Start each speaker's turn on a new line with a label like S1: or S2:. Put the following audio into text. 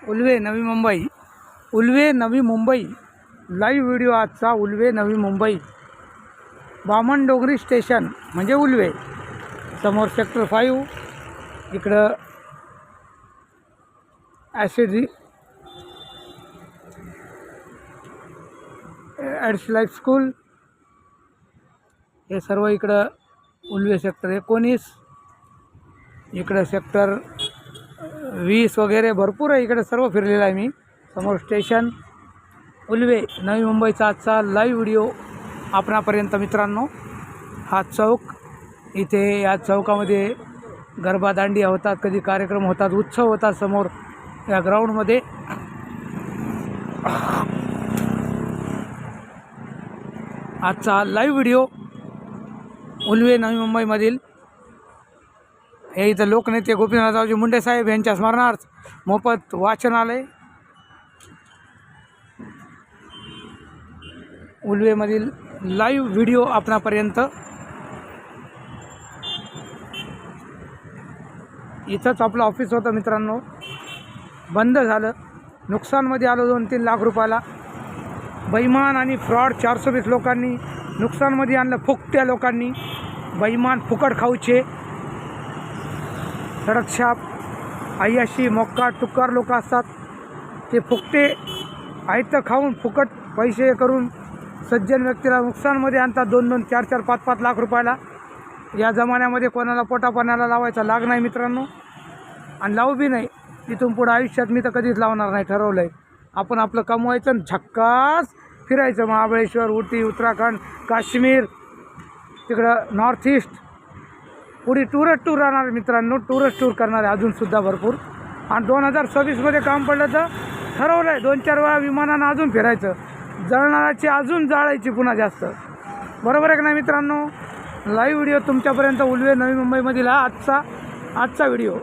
S1: Ulwe Navi Mumbai, Ulwe Navi Mumbai live video आजचा Ulwe Navi Mumbai Bamandongri station म्हणजे उल्वे समोर सेक्टर 5 इकडं ॲड्स लाईफ स्कूल हे सर्व इकडं उल्वे सेक्टर 19 इकडं सेक्टर 20 वगैरे भरपूर आहे इकडे सर्व फिरलेलं आहे मी। समोर स्टेशन उल्वे नवी मुंबईचा आजचा लाईव्ह व्हिडिओ आपणापर्यंत मित्रांनो। हा चौक इथे या चौकामध्ये गरबा दांडिया होतात, कधी कार्यक्रम होतात, उत्सव होतात समोर या ग्राउंडमध्ये। आजचा लाईव्ह व्हिडिओ उल्वे नवी मुंबईमधील हे इथं लोकनेते गोपीनाथरावजी मुंडे साहेब यांच्या स्मरणार्थ मोफत वाचनालय उल्वेमधील लाईव्ह व्हिडिओ आपणापर्यंत। इथंच आपलं ऑफिस होतं मित्रांनो, बंद झालं, नुकसानमध्ये आलो 2-3 लाख रुपयाला। बैमान आणि फ्रॉड 420 लोकांनी नुकसानमध्ये आणलं, फुकट्या लोकांनी बैमान फुकट खाऊचे सडकछाप अय्याशी मोक्का टुक्कार लोक असतात, ते फुकटे आयतं खाऊन फुकट पैसे करून सज्जन व्यक्तीला नुकसानमध्ये आणतात 2-2, 4-4, 5-5 लाख रुपयाला। या जमान्यामध्ये कोणाला पोटापाण्याला लावायचा लाग नाही मित्रांनो, आणि लावू बी नाही। इथून पुढं आयुष्यात मी तर कधीच लावणार नाही, ठरवलं आहे। आपण आपलं कमवायचं आणि झक्कास फिरायचं, महाबळेश्वर, उटी, उत्तराखंड, काश्मीर, तिकडं नॉर्थ ईस्ट, पुढे टूरिस्ट टूर राहणार मित्रांनो, टूरिस्ट टूर करणार आहे अजूनसुद्धा भरपूर। आणि 2026मध्ये काम पडलं तर ठरवलं आहे 2-4 वेळा विमानानं अजून फिरायचं, जळणाराची अजून जाळायची पुन्हा जास्त, बरोबर आहे का नाही मित्रांनो। लाईव्ह व्हिडिओ तुमच्यापर्यंत उल्वे नवी मुंबईमधील हा आजचा व्हिडिओ।